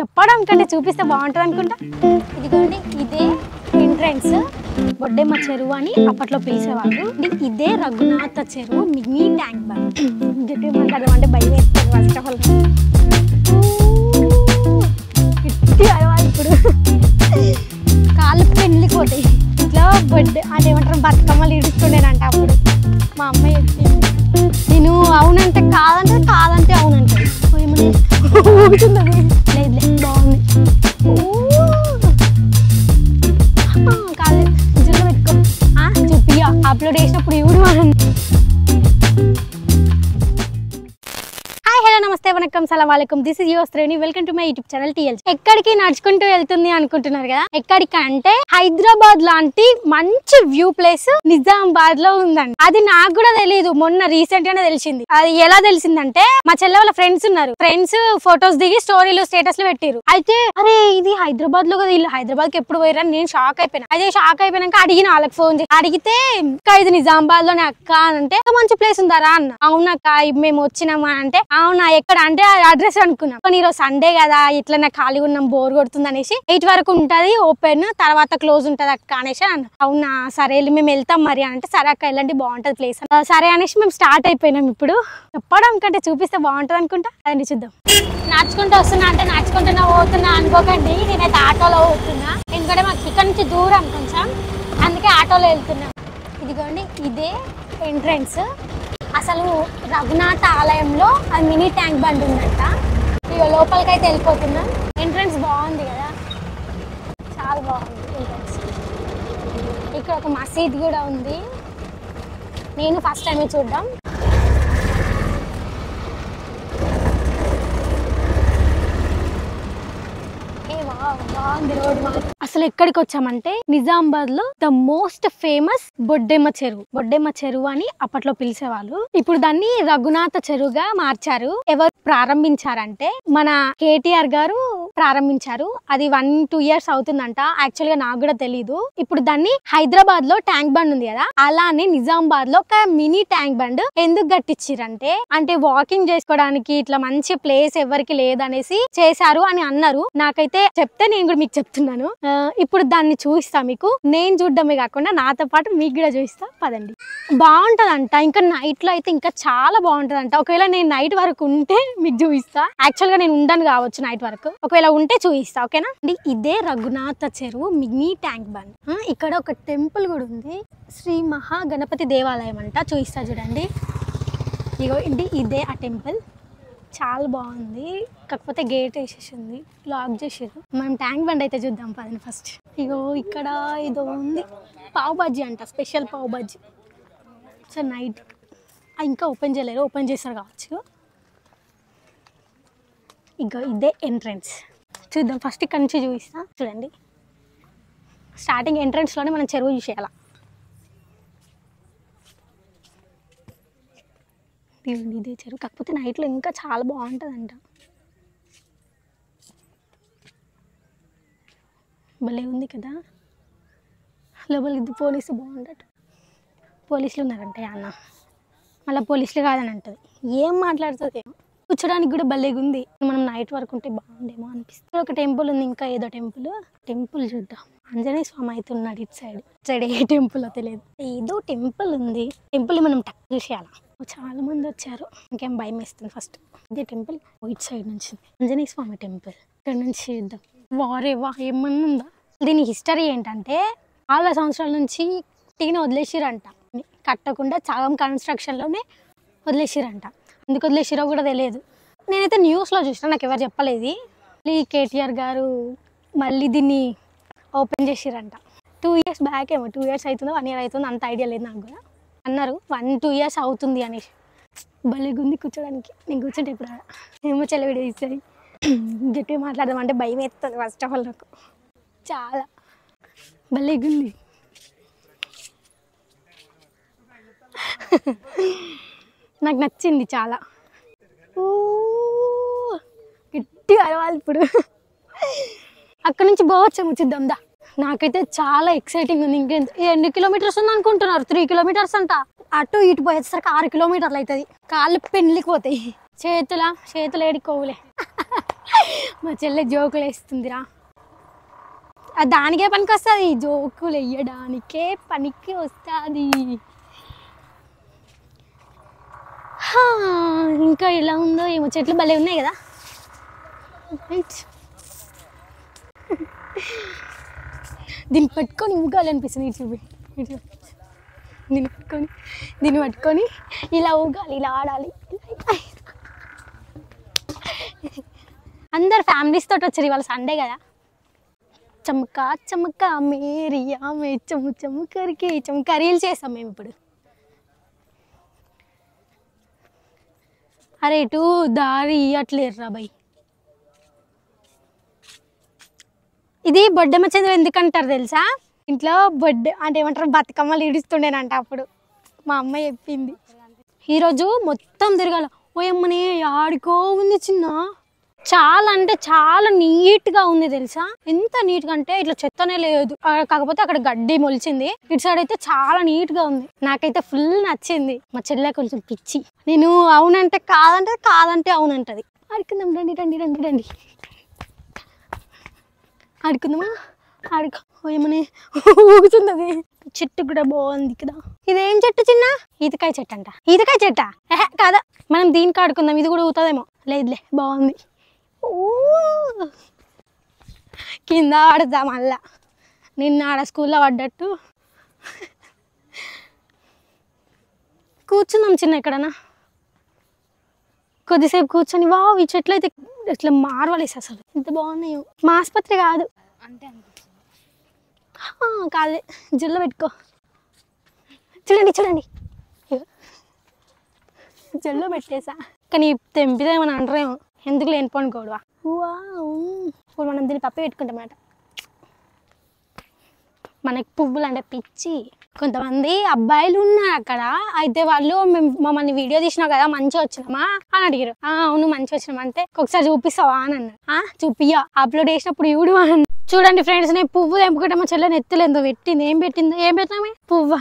చెప్పడం కంటే చూపిస్తే బాగుంటుంది అనుకుంటా. ఇదిగోండి ఇదే ఎంట్రన్స్ బొడ్డెమ్మ చెరువు అని అప్పట్లో పిలిచేవాళ్ళు. ఇదే రఘునాథ చెరువు మినీ ట్యాంక్ బండ్. గట్టి మాట్లాడమంటే భయం వేస్తుంది ఫస్ట్ ఆఫ్ ఆల్. గట్టి అరవాలి ఇప్పుడు కాళ్ళు పెళ్ళిపోతాయి. ఇట్లా బొడ్డే అదేమంటారు బతుకమ్మలు ఇడుస్తుండేనంట అప్పుడు మా అమ్మాయి చెప్పింది. నేను అవునంటే కాదంటే కాదంటే అవునంటే ఊగుతుందా లేదు లేదు బాగుంది. కాదు నిజంగా పెట్టుకో చెప్పి అప్లోడ్ చేసినప్పుడు ఇవ్వడు మనం. నమస్తే వనకం సలాం వాలేకుం దిస్ ఇస్ యువర్ శ్రేణి. Welcome to my YouTube channel TL. ఎక్కడికి నడుచుకుంటూ వెళ్తుంది అనుకుంటున్నారు కదా, ఎక్కడికి అంటే హైదరాబాద్ లాంటి మంచి వ్యూ ప్లేస్ నిజామాబాద్ లో ఉందండి. అది నాకు కూడా తెలియదు, మొన్న రీసెంట్ గానే తెలిసింది. అది ఎలా తెలిసిందంటే మా చెల్లె వాళ్ళ ఫ్రెండ్స్ ఉన్నారు, ఫ్రెండ్స్ ఫొటోస్ దిగి స్టోరీలు స్టేటస్ లో పెట్టారు. అయితే అరే ఇది హైదరాబాద్ లో కదా, వీళ్ళు హైదరాబాద్ కి ఎప్పుడు పోయారని నేను షాక్ అయిపోయినా. అయితే షాక్ అయిపోయినాక అడిగిన వాళ్ళకి ఫోన్ చేసి అడిగితే ఇంకా ఇది నిజామాబాద్ లోనే అక్క అని అంటే మంచి ప్లేస్ ఉందారా అన్న. అవునక్క మేము వచ్చినామా అంటే అవునా ఎక్కడ అంటే అడ్రస్ అనుకున్నాం. కానీ ఈరోజు సండే కదా ఇట్లా నాకు ఖాళీ ఉన్నాం బోర్ కొడుతుంది అనేసి 8 వరకు ఉంటది ఓపెన్, తర్వాత క్లోజ్ ఉంటది అక్క అనేసి అన్న. అవునా సరే మేము వెళ్తాం మరి అంటే సరే అక్క వెళ్ళండి బాగుంటది ప్లేస్ సరే అనేసి మేము స్టార్ట్ అయిపోయినాం. ఇప్పుడు చెప్పడం కంటే చూపిస్తే బాగుంటది అనుకుంటా, అదండి చూద్దాం. నడుచుకుంటూ వస్తున్నా అంటే నడుచుకుంటున్నా పోతున్నా అనుకోకండి, నేనైతే ఆటోలో పోతున్నా. ఎందుకంటే మాకు ఇక్కడ నుంచి దూరం కొంచెం, అందుకే ఆటోలో వెళ్తున్నా. ఇదిగోండి ఇదే ఎంట్రన్స్. అసలు రఘునాథ ఆలయంలో అది మినీ ట్యాంక్ బండ్ ఉందంట. ఇక లోపలికి అయితే వెళ్ళిపోతున్నాం. ఎంట్రన్స్ బాగుంది కదా, చాలా బాగుంది ఎంట్రన్స్. ఇక్కడ ఒక మసీద్ కూడా ఉంది, నేను ఫస్ట్ టైం చూద్దాం. అసలు ఎక్కడికి వచ్చామంటే నిజామాబాద్ లో ద మోస్ట్ ఫేమస్ బొడ్డెమ్మ చెరువు. బొడ్డెమ్మ చెరువు అని అప్పట్లో పిలిచేవాళ్ళు. ఇప్పుడు దాన్ని రఘునాథ చెరువుగా మార్చారు. ఎవరు ప్రారంభించారంటే మన కేటీఆర్ గారు ప్రారంభించారు. అది 1-2 years అవుతుందంట. యాక్చువల్ గా నాకు కూడా తెలీదు. ఇప్పుడు దాన్ని హైదరాబాద్ లో ట్యాంక్ బండ్ ఉంది కదా, అలానే నిజామాబాద్ లో ఒక మినీ ట్యాంక్ బండ్ ఎందుకు కట్టించారంటే అంటే వాకింగ్ చేసుకోవడానికి ఇట్లా మంచి ప్లేస్ ఎవరికి లేదనేసి చేశారు అని అన్నారు. నాకైతే చెప్తే నేను కూడా మీకు చెప్తున్నాను. ఇప్పుడు దాన్ని చూపిస్తా మీకు. నేను చూడడమే కాకుండా నాతో పాటు మీకు కూడా చూపిస్తా పదండి. బాగుంటదంట, ఇంకా నైట్ లో అయితే ఇంకా చాలా బాగుంటదంట. ఒకవేళ నేను నైట్ వరకు ఉంటే మీకు చూపిస్తా. యాక్చువల్ గా నేను ఉండను కావచ్చు నైట్ వరకు, ఒకవేళ ఉంటే చూపిస్తా ఓకేనా. ఇదే రఘునాథ చెరువు మినీ ట్యాంక్ బండ్. ఇక్కడ ఒక టెంపుల్ కూడా ఉంది, శ్రీ మహా గణపతి దేవాలయం అంట. చూపిస్తా చూడండి. ఇగో ఇదే ఆ టెంపుల్, చాలా బాగుంది. కాకపోతే గేట్ వేసేసింది, లాక్ చేసారు. మనం ట్యాంక్ బండ్ అయితే చూద్దాం పదండి ఫస్ట్. ఇగో ఇక్కడ ఇదో ఉంది, పావ్ బజ్జీ అంట, special pav bajji. So night ఇంకా ఓపెన్ చేయలేరు, ఓపెన్ చేస్తారు కావచ్చు. ఇగో ఇదే ఎంట్రన్స్, చూద్దాం ఫస్ట్ ఇక్కడ నుంచి చూపిస్తా. చూడండి స్టార్టింగ్ ఎంట్రన్స్లోనే మనం చెరువు చూసేయాల. ఇదే చెరువు, కాకపోతే నైట్లో ఇంకా చాలా బాగుంటుందంట. భలే ఉంది కదా. లోపలికి పోలీసు బాగుండట, పోలీసులు ఉన్నారంట అన్న. మళ్ళీ పోలీసులు కాదని అంటది, ఏం మాట్లాడుతుంది. కూర్చోడానికి కూడా భలేగా ఉంది. మనం నైట్ వరకు ఉంటే బాగుండేమో అనిపిస్తుంది. ఒక టెంపుల్ ఉంది, ఇంకా ఏదో టెంపుల్ చూద్దాం. ఆంజనేయ స్వామి అయితే ఉన్నాడు ఇటు సైడ్ ఏ టెంపుల్ తెలియదు, ఏదో టెంపుల్ ఉంది. టెంపుల్ మనం టక్ చూసేయాల. చాలా మంది వచ్చారు, ఇంకేం భయం వేస్తుంది. ఫస్ట్ ఇదే టెంపుల్, ఇటు సైడ్ నుంచి ఆంజనేయ స్వామి టెంపుల్. ఇక్కడ నుంచి చూద్దాం. వారేవా ఏమన్నా ఉందా. దీని హిస్టరీ ఏంటంటే 4 సంవత్సరాల నుంచి టీని వదిలేసిరంట, కట్టకుండా సగం కన్స్ట్రక్షన్లోనే వదిలేసిరంట. ఎందుకు వదిలేసిరో కూడా తెలియదు. నేనైతే న్యూస్లో చూసినా, నాకు ఎవరు చెప్పలేదు. కేటీఆర్ గారు మళ్ళీ దీన్ని ఓపెన్ చేసిరంట. 2 years బ్యాక్ ఏమో, 2 years అవుతుందో 1 year అవుతుందో అంత ఐడియా లేదు నాకు కూడా. అన్నారు 1-2 years అవుతుంది అనేసి. భలేగా ఉంది కూర్చోడానికి. నేను కూర్చుంటే ఇప్పుడు ఏమో చెల్ల వీడియో ఇస్తుంది. గట్టిగా మాట్లాడదాం అంటే భయం వేస్తుంది ఫస్ట్ ఆఫ్ ఆల్. నాకు చాలా భలేగా ఉంది. నాకు నచ్చింది చాలా. గట్టిగా అరవాలి ఇప్పుడు. అక్కడ నుంచి పోవచ్చేమో చూద్దాం దా. నాకైతే చాలా ఎక్సైటింగ్ ఉంది. ఎన్ని కిలోమీటర్స్ ఉంది అనుకుంటున్నారు? 3 kilometers అంట. అటు ఇటు పోయేసరికి 6 kilometers అవుతుంది. కాళ్ళు పెళ్ళికి పోతాయి. చేతులు ఏడికోవులే. మా చెల్లె జోకులు వేస్తుందిరా. అది దానికే పనికి వస్తుంది, జోకులు వేయడానికే పనికి వస్తుంది. ఇంకా ఎలా ఉందో ఏమో, చెట్లు భలే ఉన్నాయి కదా. దీన్ని పట్టుకొని ఊగాలనిపిస్తుంది. ఇటు దీన్ని పట్టుకొని ఇలా ఊగాలి, ఇలా ఆడాలి. అందరు ఫ్యామిలీస్ తోటి వచ్చారు, ఇవాళ సండే కదా. చమకా చమకా మేరియా మే చము చముకరికి చమకా రీల్స్ చేస్తాం మేము ఇప్పుడు. అరే ఇటు దారి ఇవ్వట్లేరురా బై. ఇది బొడ్డెమ్మ చంద్ర ఎందుకంటారు తెలుసా? ఇంట్లో బొడ్డె అంటే ఏమంటారు, బతుకమ్మలు ఇడుస్తుండేనంట అప్పుడు. మా అమ్మ చెప్పింది. ఈరోజు మొత్తం తిరగాల. ఓయమ్మనే ఆడికో ఉంది చిన్న. చాలా అంటే చాలా నీట్గా ఉంది తెలుసా. ఎంత నీట్గా అంటే ఇట్లా చెత్తనే లేదు, కాకపోతే అక్కడ గడ్డి మొలిచింది. ఇటు సైడ్ అయితే చాలా నీట్గా ఉంది. నాకైతే ఫుల్ నచ్చింది. మా చెల్లె కొంచెం పిచ్చి. నేను అవునంటే కాదంటే, కాదంటే అవునంటది. ఆడుకుందాం రండి రండి రండి రండి, ఆడుకుందామా. ఆడుకో. ఏమని ఊగుతుంది అది. చెట్టు కూడా బాగుంది కదా. ఇదేం చెట్టు చిన్న? ఈతకాయ చెట్టు అంట. ఈతకాయ చెట్ట కాదా, మనం దీనికి ఆడుకుందాం. ఇది కూడా ఊగుతుందేమో. లేదులే, బాగుంది. కింద ఆడుతా మళ్ళా. నిన్న ఆడ స్కూల్లో పడ్డట్టు కూర్చుందాం చిన్న ఎక్కడన్నా. కొద్దిసేపు కూర్చొని వా ఈ చెట్లు అయితే ఇట్లా మార్వలేసి అసలు ఎంత బాగున్నాయో. మా ఆసుపత్రి కాదు అంటే కాదే, జుల్లో పెట్టుకో. చూడండి చూడండి, జుల్లో పెట్టేసా. కానీ తెంపితే ఏమని అంటారేమో, ఎందుకు లేనిపోను గొడవ. ఇప్పుడు మనం దీన్ని పప్పి పెట్టుకుంటామన్నమాట. మనకి పువ్వులు అంటే పిచ్చి. కొంతమంది అబ్బాయిలు ఉన్నారు అక్కడ. అయితే వాళ్ళు మమ్మల్ని వీడియో తీసినావు కదా, మంచిగా వచ్చినామా అని అడిగారు. అవును మంచిగా వచ్చినామా అంటే, ఒకసారి చూపిస్తావా అని అన్నారు. చూపియ్యా, అప్లోడ్ చేసినప్పుడు ఇవుడు అని. చూడండి ఫ్రెండ్స్, నేను పువ్వు తెంపుకుంటే మా చెల్లెని ఎత్తులేందో పెట్టింది. ఏం పెట్టినామే? పువ్వు.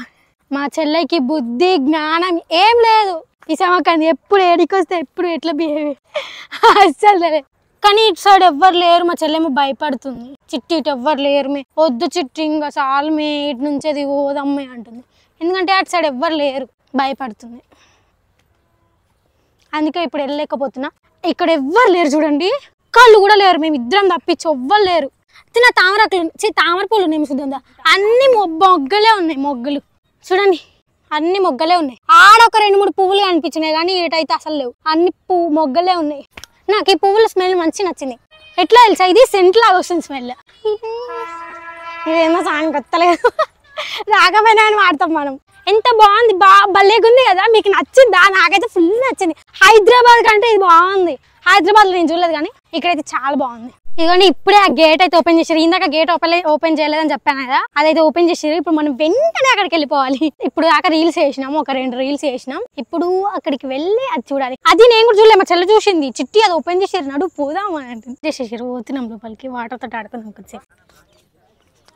మా చెల్లెకి బుద్ధి జ్ఞానం ఏం లేదు. ఈ సమకాన్ని ఎప్పుడు ఏడికొస్తే ఎప్పుడు ఎట్లా బిహేవ్ అస్సలు తెలియదు. కానీ ఇటు సైడ్ ఎవ్వరు లేరు. మా చెల్లెమో భయపడుతుంది. చిట్టి ఇటు ఎవ్వరు లేరు, మే వద్దు చిట్టి ఇంకా చాలు మే, ఇటు నుంచి అది పోదమ్మే అంటుంది. ఎందుకంటే అటు సైడ్ ఎవ్వరు లేరు, భయపడుతుంది. అందుకే ఇప్పుడు వెళ్ళలేకపోతున్నా. ఇక్కడ ఎవ్వరు లేరు చూడండి, కళ్ళు కూడా లేరు. మేము ఇద్దరం తప్పించి ఎవ్వరు లేరు. చిన్న తామర పూలు ఉన్నాయి చూద్దా, అన్ని మొగ్గలే ఉన్నాయి. మొగ్గలు చూడండి, అన్ని మొగ్గలే ఉన్నాయి. ఆడ ఒక 2-3 పువ్వులు కనిపించినాయి, కానీ ఏటైతే అసలు లేవు. అన్ని మొగ్గలే ఉన్నాయి. నాకు ఈ పువ్వుల స్మెల్ మంచి నచ్చింది. ఎట్లా తెలుసా, ఇది సెంట్ లాగా వస్తుంది స్మెల్. ఇదేమో సాంగ్ కొత్తలేదు, రాకపోయినా అని వాడతాం మనం. ఎంత బాగుంది, భలేగుంది కదా. మీకు నచ్చిందా? నాకైతే ఫుల్ నచ్చింది. హైదరాబాద్ కంటే ఇది బాగుంది. హైదరాబాద్లో నేను చూడలేదు, కానీ ఇక్కడైతే చాలా బాగుంది. ఇదిగోండి ఇప్పుడే ఆ గేట్ అయితే ఓపెన్ చేసారు. ఇందాక గేట్ ఓపెన్ చేయలేదని చెప్పాను కదా, అదైతే ఓపెన్ చేసారు. ఇప్పుడు మనం వెంటనే అక్కడికి వెళ్ళిపోవాలి. ఇప్పుడు దాకా రీల్స్ వేసినాము, ఒక 2 రీల్స్ వేసినాం. ఇప్పుడు అక్కడికి వెళ్ళి అది చూడాలి. అది నేను కూడా చూడలే, మా చెల్లె చూసింది. చిట్టి అది ఓపెన్ చేసారు, నడు పోదాం అని అంటుంది. చేసేసారు. పోతున్నాం లోపలికి, వాటర్ తోటి ఆడుకున్నాం కొంచెంసేపు.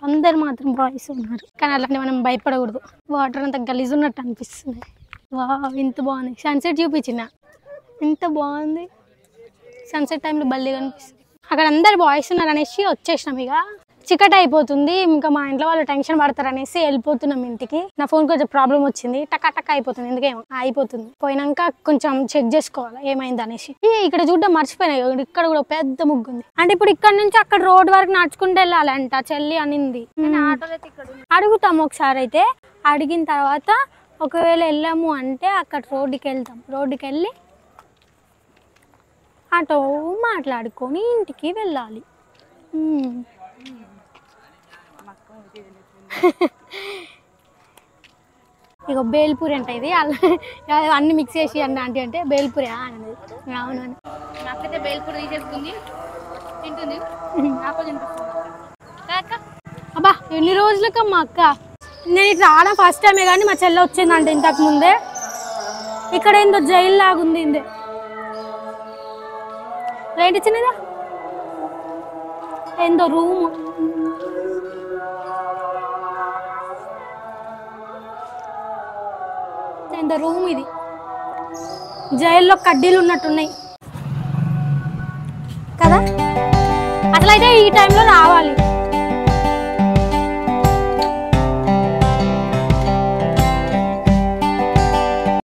అందరు మాత్రం బాయ్స్ ఉన్నారు, కానీ అలాంటి మనం భయపడకూడదు. వాటర్ అంతా గలీజ్ ఉన్నట్టు అనిపిస్తుంది. వా ఎంత బాగుంది. సన్సెట్ చూపించిన ఎంత బాగుంది. సన్సెట్ టైంలో భలే కనిపిస్తుంది. అక్కడ అందరు బాయ్స్ ఉన్నారు అనేసి వచ్చేసినాం. ఇక చికెట్ అయిపోతుంది, ఇంకా మా ఇంట్లో వాళ్ళు టెన్షన్ పడతారు అనేసి వెళ్ళిపోతున్నాం ఇంటికి. నా ఫోన్ కొంచెం ప్రాబ్లం వచ్చింది, టక్ అయిపోతుంది. ఎందుకేమో అయిపోతుంది. పోయినాక కొంచెం చెక్ చేసుకోవాలి ఏమైంది అనేసి. ఇక్కడ చూడడం మర్చిపోయినాయి. ఇక్కడ కూడా పెద్ద ముగ్గు ఉంది. అంటే ఇప్పుడు ఇక్కడ నుంచి అక్కడ రోడ్ వరకు నడుచుకుంటూ వెళ్ళాలంట చెల్లి అనింది. అడుగుతాము ఒకసారి. అయితే అడిగిన తర్వాత ఒకవేళ వెళ్ళాము అంటే అక్కడ రోడ్డుకి వెళ్తాం. రోడ్డుకి వెళ్ళి ఆటో మాట్లాడుకొని ఇంటికి వెళ్ళాలి. ఇక బేల్పూరి అంటే ఇది అన్ని మిక్స్ చేసి అంటే అంటే బేల్పూరి అన్నది. అవును అని నాకైతే బేల్పూరి తీసేసుకుంది, తింటుంది. అబ్బా ఎన్ని రోజులకమ్మా అక్క. నేను ఇట్లా రావడం ఫస్ట్ టైమే, కానీ మా చెల్లె వచ్చిందంటే ఇంతకు ముందే. ఇక్కడ ఏందో జైలు లాగా ఉంది. ఏంటి చిన్నదా, ఏందో రూము. ఏందో రూమ్ ఇది. జైల్లో కడ్డీలు ఉన్నట్టున్నాయి. కదా. అసలైతే ఈ టైంలో రావాలి.